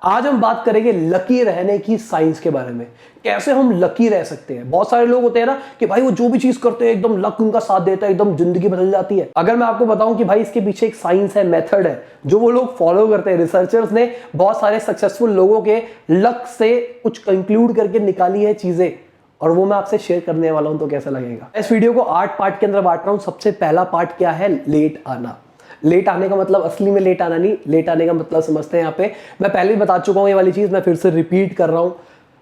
आज हम बात करेंगे लकी रहने की साइंस के बारे में। कैसे हम लकी रह सकते हैं। बहुत सारे लोग होते हैं ना कि भाई वो जो भी चीज करते हैं एकदम लक उनका साथ देता है, एकदम जिंदगी बदल जाती है। अगर मैं आपको बताऊं कि भाई इसके पीछे एक साइंस है, मेथड है जो वो लोग फॉलो करते हैं। रिसर्चर्स ने बहुत सारे सक्सेसफुल लोगों के लक से कुछ कंक्लूड करके निकाली है चीजें, और वो मैं आपसे शेयर करने वाला हूं। तो कैसा लगेगा। इस वीडियो को 8 पार्ट के अंदर बांट रहा हूं। सबसे पहला पार्ट क्या है? लेट आना। लेट आने का मतलब असली में लेट आना नहीं, लेट आने का मतलब समझते हैं यहाँ पे। मैं पहले भी बता चुका हूं ये वाली चीज, मैं फिर से रिपीट कर रहा हूं।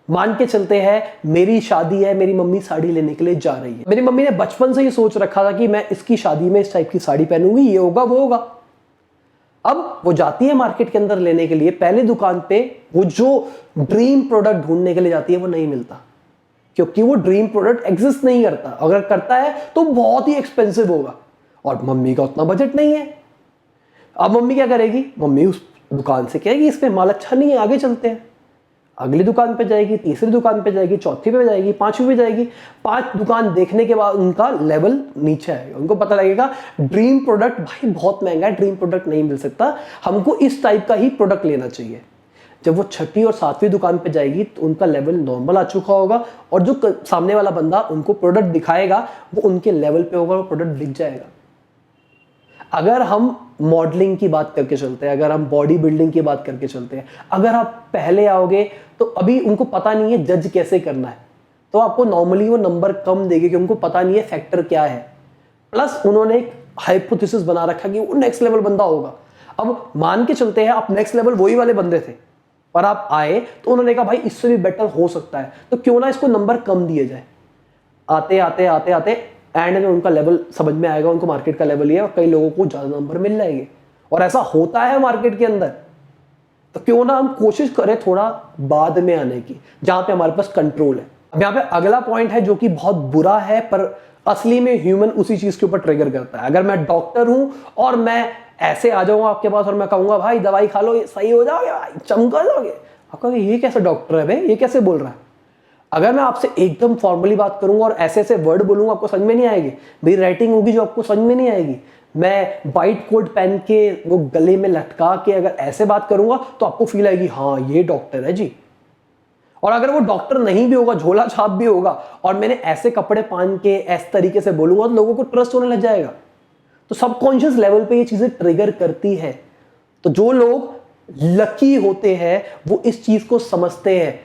मान के चलते हैं मेरी शादी है, मेरी मम्मी साड़ी लेने के लिए जा रही है। मेरी मम्मी ने बचपन से ये सोच रखा था कि मैं इसकी शादी में इस टाइप की साड़ी पहनूंगी, ये होगा वो होगा। अब वो जाती है मार्केट के अंदर लेने के लिए, पहले दुकान पे वो जो ड्रीम प्रोडक्ट ढूंढने के लिए जाती है वो नहीं मिलता, क्योंकि वो ड्रीम प्रोडक्ट एग्जिस्ट नहीं करता। अगर करता है तो बहुत ही एक्सपेंसिव होगा और मम्मी का उतना बजट नहीं है। अब मम्मी क्या करेगी? मम्मी उस दुकान से कहेगी इसमें माल अच्छा नहीं है, आगे चलते हैं। अगली दुकान पे जाएगी, तीसरी दुकान पे जाएगी, चौथी पे जाएगी, पांचवी पे जाएगी। 5 दुकान देखने के बाद उनका लेवल नीचे आएगा। उनको पता लगेगा ड्रीम प्रोडक्ट भाई बहुत महंगा है, ड्रीम प्रोडक्ट नहीं मिल सकता, हमको इस टाइप का ही प्रोडक्ट लेना चाहिए। जब वो छठी और 7वीं दुकान पे जाएगी तो उनका लेवल नॉर्मल आ चुका होगा, और जो सामने वाला बंदा उनको प्रोडक्ट दिखाएगा वो उनके लेवल पे होगा, वो प्रोडक्ट दिख जाएगा। अगर हम मॉडलिंग की बात करके चलते हैं, अगर हम बॉडी बिल्डिंग की बात करके चलते हैं, अगर आप पहले आओगे तो अभी उनको पता नहीं है जज कैसे करना है, तो आपको नॉर्मली वो नंबर कम देंगे कि उनको पता नहीं है फैक्टर क्या है। प्लस उन्होंने एक हाइपोथेसिस बना रखा कि वो नेक्स्ट लेवल बंदा होगा। अब मान के चलते हैं आप नेक्स्ट लेवल वही वाले बंदे थे, पर आप आए तो उन्होंने कहा भाई इससे भी बेटर हो सकता है, तो क्यों ना इसको नंबर कम दिए जाए। आते आते आते आते एंड में उनका लेवल समझ में आएगा, उनको मार्केट का लेवल ये है, और कई लोगों को ज्यादा नंबर मिल जाएंगे। और ऐसा होता है मार्केट के अंदर। तो क्यों ना हम कोशिश करें थोड़ा बाद में आने की, जहां पे हमारे पास कंट्रोल है। अब यहाँ पे अगला पॉइंट है जो कि बहुत बुरा है, पर असली में ह्यूमन उसी चीज के ऊपर ट्रिगर करता है। अगर मैं डॉक्टर हूं और मैं ऐसे आ जाऊंगा आपके पास और मैं कहूंगा भाई दवाई खा लो सही हो जाओगे, भाई चमका जाओगे, आप कहोगे ये कैसे डॉक्टर है भाई, ये कैसे बोल रहा है। अगर मैं आपसे एकदम फॉर्मली बात करूंगा और ऐसे ऐसे वर्ड बोलूंगा आपको समझ में नहीं आएगी, मेरी राइटिंग होगी जो आपको समझ में नहीं आएगी। मैं वाइट कोट पहन के वो गले में लटका के अगर ऐसे बात करूंगा तो आपको फील आएगी हाँ ये डॉक्टर है जी। और अगर वो डॉक्टर नहीं भी होगा, झोला छाप भी होगा, और मैंने ऐसे कपड़े पहन के इस तरीके से बोलूंगा तो लोगों को ट्रस्ट होने लग जाएगा। तो सबकॉन्शियस लेवल पे ये चीजें ट्रिगर करती है। तो जो लोग लकी होते हैं वो इस चीज को समझते हैं।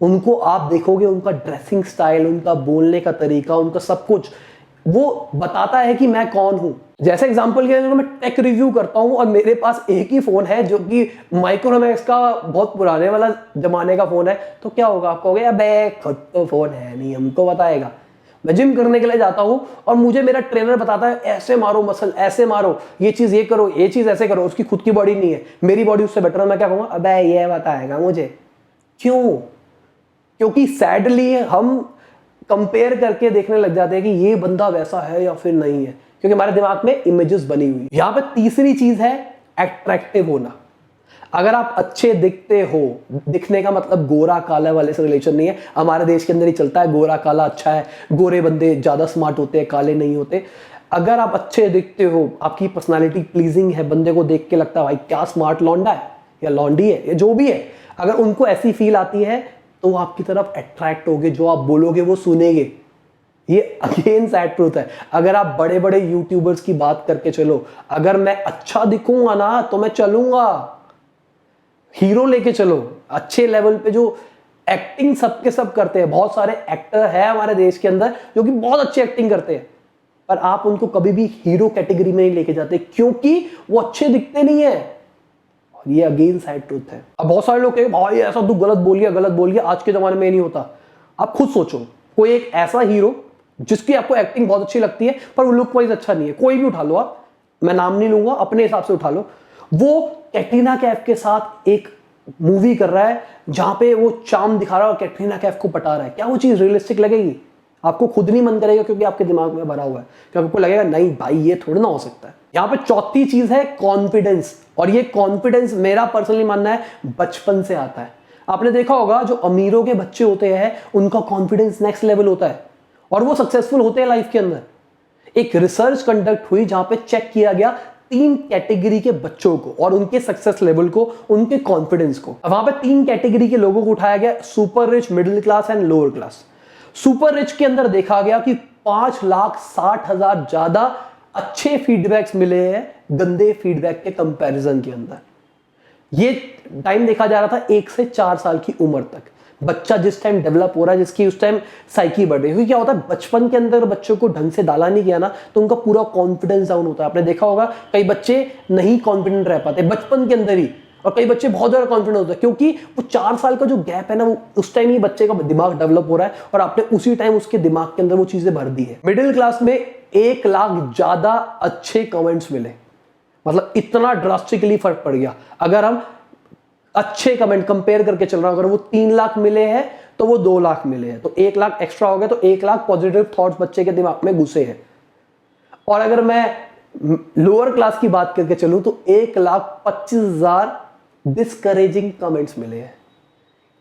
उनको आप देखोगे, उनका ड्रेसिंग स्टाइल, उनका बोलने का तरीका, उनका सब कुछ वो बताता है कि मैं कौन हूं। जैसे एग्जांपल के लिए मैं टेक रिव्यू करता हूं और मेरे पास एक ही फोन है जो कि माइक्रोमैक्स का बहुत पुराने वाला जमाने का फोन है, तो क्या होगा? आप कहोगे अबे खुद तो फोन है नहीं, हमको बताएगा। मैं जिम करने के लिए जाता हूं और मुझे मेरा ट्रेनर बताता है ऐसे मारो मसल, ऐसे मारो, ये चीज ये करो, ये चीज ऐसे करो। उसकी खुद की बॉडी नहीं है, मेरी बॉडी उससे बेटर है। मैं क्या कहूंगा? अबे ये बताएगा मुझे। क्यों? क्योंकि सैडली हम कंपेयर करके देखने लग जाते हैं कि ये बंदा वैसा है या फिर नहीं है, क्योंकि हमारे दिमाग में इमेजेस बनी हुई। यहां पे तीसरी चीज है अट्रैक्टिव होना। अगर आप अच्छे दिखते हो, दिखने का मतलब गोरा काला वाले से रिलेशन नहीं है। हमारे देश के अंदर ही चलता है गोरा काला अच्छा है, गोरे बंदे ज्यादा स्मार्ट होते हैं, काले नहीं होते। अगर आप अच्छे दिखते हो, आपकी पर्सनालिटी प्लीजिंग है, बंदे को देख के लगता है भाई क्या स्मार्ट लौंडा है या लौंडी है या जो भी है, अगर उनको ऐसी फील आती है तो वो आपकी तरफ अट्रैक्ट होगे, जो आप बोलोगे वो सुनेंगे। ये अगेन सैड ट्रूथ है। अगर आप बड़े बड़े यूट्यूबर्स की बात करके चलो, अगर मैं अच्छा दिखूंगा ना तो मैं चलूंगा। हीरो लेके चलो, अच्छे लेवल पे जो एक्टिंग सबके सब करते हैं। बहुत सारे एक्टर हैं हमारे देश के अंदर जो कि बहुत अच्छी एक्टिंग करते हैं, पर आप उनको कभी भी हीरो कैटेगरी में नहीं लेके जाते, क्योंकि वो अच्छे दिखते नहीं है। ये अगेन साइड ट्रूथ है। अब बहुत सारे लोग कहेंगे भाई ऐसा तू गलत बोल गया, आज के जमाने में नहीं होता। आप खुद सोचो, कोई एक ऐसा हीरो जिसकी आपको एक्टिंग बहुत अच्छी लगती है पर वो लुक वाइज अच्छा नहीं है, कोई भी उठा लो आप, मैं नाम नहीं लूंगा, अपने हिसाब से उठा लो। वो कैटरीना कैफ के साथ एक मूवी कर रहा है जहां पे वो चार्म दिखा रहा है और कैटरीना कैफ को पटा रहा है। क्या वो चीज रियलिस्टिक लगेगी? आपको खुद नहीं मन करेगा, क्योंकि आपके दिमाग में भरा हुआ है, क्योंकि आपको लगेगा नहीं भाई ये थोड़ा ना हो सकता है। यहाँ पे चौथी चीज है कॉन्फिडेंस। और ये कॉन्फिडेंस मेरा पर्सनली मानना है बचपन से आता है। आपने देखा होगा जो अमीरों के बच्चे होते हैं उनका कॉन्फिडेंस नेक्स्ट लेवल होता है और वो सक्सेसफुल होते हैं लाइफ के अंदर। एक रिसर्च कंडक्ट हुई जहां पे चेक किया गया 3 कैटेगरी के बच्चों को और उनके सक्सेस लेवल को, उनके कॉन्फिडेंस को। वहां पे 3 कैटेगरी के लोगों को उठाया गया, super rich, middle class and lower class. Super rich के अंदर देखा गया कि 5,60,000 ज्यादा अच्छे फीडबैक्स मिले हैं गंदे फीडबैक के कंपैरिजन के अंदर। ये टाइम देखा जा रहा था 1 से 4 साल की उम्र तक। बच्चा जिस टाइम डेवलप हो रहा है, जिसकी उस टाइम साइकी बढ़ रही है, क्योंकि क्या होता है बचपन के अंदर बच्चों को ढंग से डाला नहीं गया ना, तो उनका पूरा कॉन्फिडेंस डाउन होता है। आपने देखा होगा कई बच्चे नहीं कॉन्फिडेंट रह पाते बचपन के अंदर ही, और कई बच्चे बहुत ज्यादा कॉन्फिडेंट होते हैं, क्योंकि वो 4 साल का जो गैप है ना, वो उस टाइम ही बच्चे का दिमाग डेवलप हो रहा है और आपने उसी टाइम उसके दिमाग के अंदर वो चीजें भर दी है। मिडिल क्लास में 1 लाख ज्यादा अच्छे कमेंट्स मिले, मतलब इतना ड्रास्टिकली फर्क पड़ गया। अगर हम अच्छे कमेंट कंपेयर करके चल रहा हूं, अगर वो 3 लाख मिले हैं तो वो 2 लाख मिले हैं, तो 1 लाख एक्स्ट्रा हो गया, तो 1 लाख पॉजिटिव थॉट्स बच्चे के दिमाग में घुसे हैं। और अगर मैं लोअर क्लास की बात करके चलूं तो 1,25,000 डिस्करेजिंग कमेंट्स मिले हैं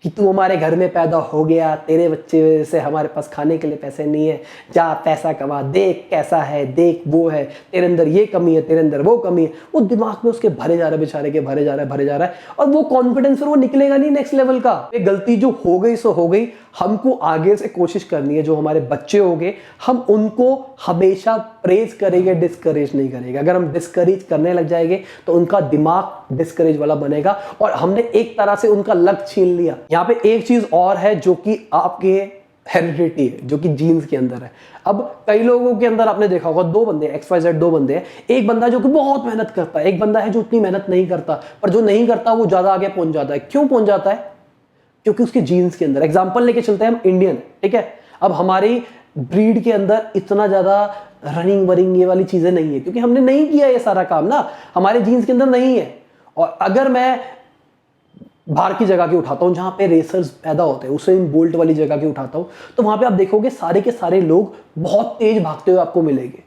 कि तू हमारे घर में पैदा हो गया, तेरे बच्चे से हमारे पास खाने के लिए पैसे नहीं है, जा पैसा कमा, देख कैसा है, देख वो है, तेरे अंदर ये कमी है, तेरे अंदर वो कमी है। वो दिमाग में उसके भरे जा रहा है, बेचारे के भरे जा रहा है और वो कॉन्फिडेंस फिर वो निकलेगा नहीं नेक्स्ट लेवल का। ये गलती जो हो गई सो हो गई, हमको आगे से कोशिश करनी है, जो हमारे बच्चे होंगे हम उनको हमेशा प्रेज करेंगे, डिस्करेज नहीं करेंगे। अगर हम डिस्करेज करने लग जाएंगे तो उनका दिमाग डिस्करेज वाला बनेगा और हमने एक तरह से उनका लक छीन लिया। यहाँ पे एक चीज और है जो कि आपके हेरिडिटी है, जो कि जीन्स के अंदर है। अब कई लोगों के अंदर आपने देखा होगा 2 बंदे XYZ 2 बंदे हैं, एक बंदा जो कि बहुत मेहनत करता है, एक बंदा है जो उतनी मेहनत नहीं करता, पर जो नहीं करता वो ज्यादा आगे पहुंच जाता है। क्यों पहुंच जाता है? क्योंकि उसके जीन्स के अंदर। एग्जांपल लेके चलते हैं हम इंडियन, ठीक है। अब हमारी ब्रीड के अंदर इतना ज्यादा रनिंग वरिंग ये वाली चीजें नहीं है, क्योंकि हमने नहीं किया ये सारा काम ना, हमारे जीन्स के अंदर नहीं है। और अगर मैं बाहर की जगह की उठाता हूं जहां पे रेसर्स पैदा होते हैं, उसे बोल्ट वाली जगह की उठाता हूं, तो वहां पे आप देखोगे सारे के सारे लोग बहुत तेज भागते हुए आपको मिलेंगे।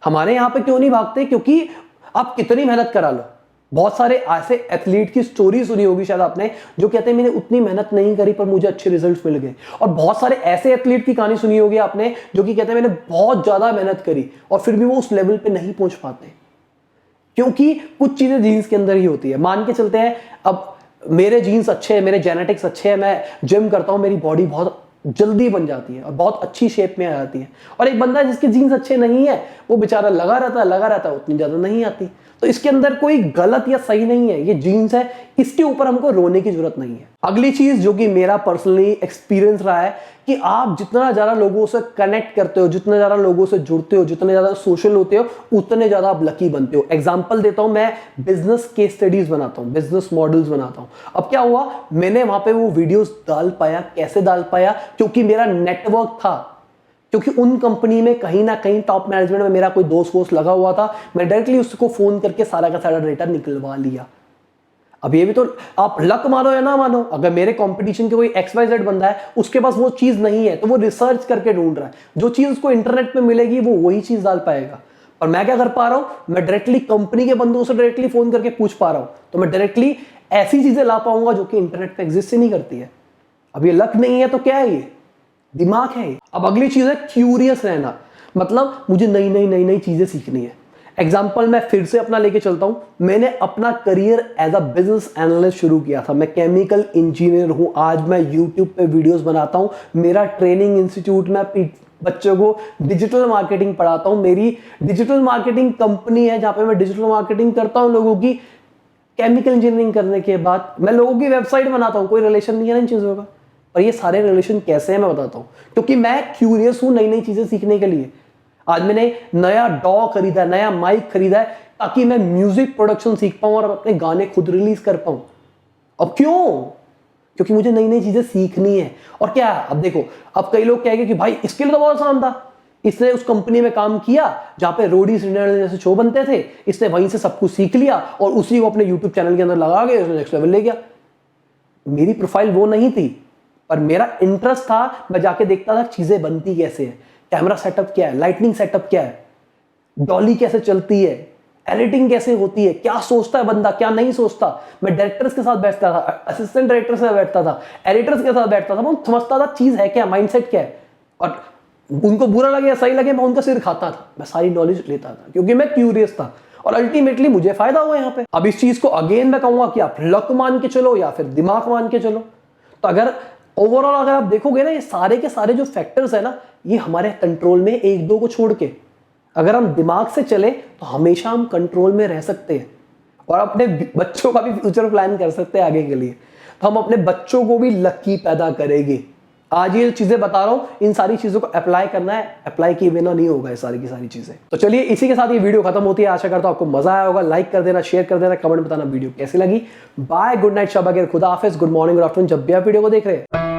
हमारे यहां पे क्यों नहीं भागते? क्योंकि आप कितनी मेहनत करा लो। बहुत सारे ऐसे एथलीट की स्टोरी सुनी होगी शायद आपने, जो कहते हैं मैंने उतनी मेहनत नहीं करी पर मुझे अच्छे रिजल्ट्स मिल गए। और बहुत सारे ऐसे एथलीट की कहानी सुनी होगी आपने जो कि कहते हैं मैंने बहुत ज्यादा मेहनत करी और फिर भी वो उस लेवल पे नहीं पहुंच पाते, क्योंकि कुछ चीजें जीन्स के अंदर ही होती है। मान के चलते हैं अब मेरे जीन्स अच्छे हैं, मेरे जेनेटिक्स अच्छे हैं, मैं जिम करता हूं, मेरी बॉडी बहुत जल्दी बन जाती है और बहुत अच्छी शेप में आ जाती है। और एक बंदा जिसके जीन्स अच्छे नहीं है, वो बेचारा लगा रहता है, उतनी ज्यादा नहीं आती। तो इसके अंदर कोई गलत या सही नहीं है, ये जीन्स है, इसके ऊपर हमको रोने की जरूरत नहीं है। अगली चीज जो कि मेरा पर्सनली एक्सपीरियंस रहा है कि आप जितना ज्यादा लोगों से कनेक्ट करते हो, जितना ज्यादा लोगों से जुड़ते हो, जितने ज्यादा सोशल होते हो, उतने ज्यादा आप लकी बनते हो। एग्जांपल देता हूं, मैं बिजनेस केस स्टडीज बनाता हूं, बिजनेस मॉडल्स बनाता हूं। अब क्या हुआ, मैंने वहां पे वो वीडियोस डाल पाया। कैसे डाल पाया? क्योंकि मेरा नेटवर्क था, क्योंकि उन कंपनी में कहीं ना कहीं टॉप मैनेजमेंट में मेरा कोई दोस्त वोस्त लगा हुआ था। मैं डायरेक्टली उसको फोन करके सारा का सारा डेटा निकलवा लिया। अब ये भी तो आप लक मानो या ना मानो, अगर मेरे कंपटीशन के कोई XYZ बंदा है, उसके पास वो चीज नहीं है, तो वो रिसर्च करके ढूंढ रहा है। जो चीज उसको इंटरनेट पे मिलेगी वो वही चीज डाल पाएगा। और मैं क्या कर पा रहा हूं, मैं डायरेक्टली कंपनी के बंदों से डायरेक्टली फोन करके पूछ पा रहा हूं, तो मैं डायरेक्टली ऐसी चीजें ला पाऊंगा जो कि इंटरनेट पे एग्जिस्ट ही नहीं करती है। अब ये लक नहीं है तो क्या है? ये दिमाग है। अब अगली चीज है क्यूरियस रहना, मतलब मुझे नई नई चीजें सीखनी है। एग्जाम्पल मैं फिर से अपना लेके चलता हूं। मैंने अपना career as a business analyst शुरू किया था। मैं केमिकल इंजीनियर हूं, आज मैं यूट्यूब पे वीडियोस बनाता हूं। मेरा ट्रेनिंग इंस्टीट्यूट में बच्चों को डिजिटल मार्केटिंग पढ़ाता हूं। मेरी डिजिटल मार्केटिंग कंपनी है जहां पे मैं डिजिटल मार्केटिंग करता हूं लोगों की। केमिकल इंजीनियरिंग करने के बाद मैं लोगों की वेबसाइट बनाता हूं। कोई रिलेशन नहीं है इन चीजों का, और ये सारे रिलेशन कैसे हैं मैं बताता हूं, क्योंकि मैं क्यूरियस हूं नई चीजें सीखने के लिए। आज मैंने नया डॉ खरीदा, नया माइक खरीदा है, ताकि मैं म्यूजिक प्रोडक्शन सीख पाऊं और अपने गाने खुद रिलीज कर पाऊं। अब क्यों? क्योंकि मुझे नई चीजें सीखनी है। और क्या, अब देखो, अब कई लोग कहेंगे कि भाई इसके लिए तो बहुत आसान था, इसने उस कंपनी में काम किया जहां पे रोडी सिंड्रेला जैसे शो बनते थे, इसने वहीं से सब कुछ सीख लिया और उसी को अपने यूट्यूब चैनल के अंदर लगा के उसने नेक्स्ट लेवल ले गया। मेरी प्रोफाइल वो नहीं थी, पर मेरा इंटरेस्ट था। मैं जाके देखता था चीजें बनती कैसे है, कैमरा सेटअप क्या है, लाइटनिंग सेटअप क्या है, डॉली कैसे चलती है, एडिटिंग कैसे होती है, क्या सोचता है बंदा, क्या नहीं सोचता। मैं डायरेक्टर्स के साथ बैठता था, असिस्टेंट डायरेक्टर से बैठता था, एडिटर्स के साथ बैठता था। मैं समझता था चीज है क्या, माइंडसेट क्या है, और उनको बुरा लगे या सही लगे मैं उनका सिर खाता था। मैं सारी नॉलेज लेता था क्योंकि मैं क्यूरियस था। और अल्टीमेटली मुझे फायदा हुआ यहाँ पे। अब इस चीज को अगेन मैं कहूंगा कि आप लक मान के चलो या फिर दिमाग मान के चलो। तो अगर ओवरऑल अगर आप देखोगे ना, ये सारे के सारे जो फैक्टर्स है ना, ये हमारे कंट्रोल में एक दो को छोड़ के, अगर हम दिमाग से चले तो हमेशा हम कंट्रोल में रह सकते हैं और अपने बच्चों का भी फ्यूचर प्लान कर सकते हैं आगे के लिए। तो हम अपने बच्चों को भी लकी पैदा करेंगे। आज ये चीजें बता रहा हूं, इन सारी चीजों को अप्लाई करना है, अप्लाई किए बिना नहीं होगा ये सारी की सारी चीजें। तो चलिए इसी के साथ ये वीडियो खत्म होती है। आशा करता हूं आपको मजा आया होगा। लाइक कर देना, शेयर कर देना, कमेंट बताना वीडियो कैसी लगी। बाय, गुड नाइट, शब बखैर, खुदा हाफिज, गुड मॉर्निंग, गुड आफ्टरनून, जब भी आप वीडियो को देख रहे हैं।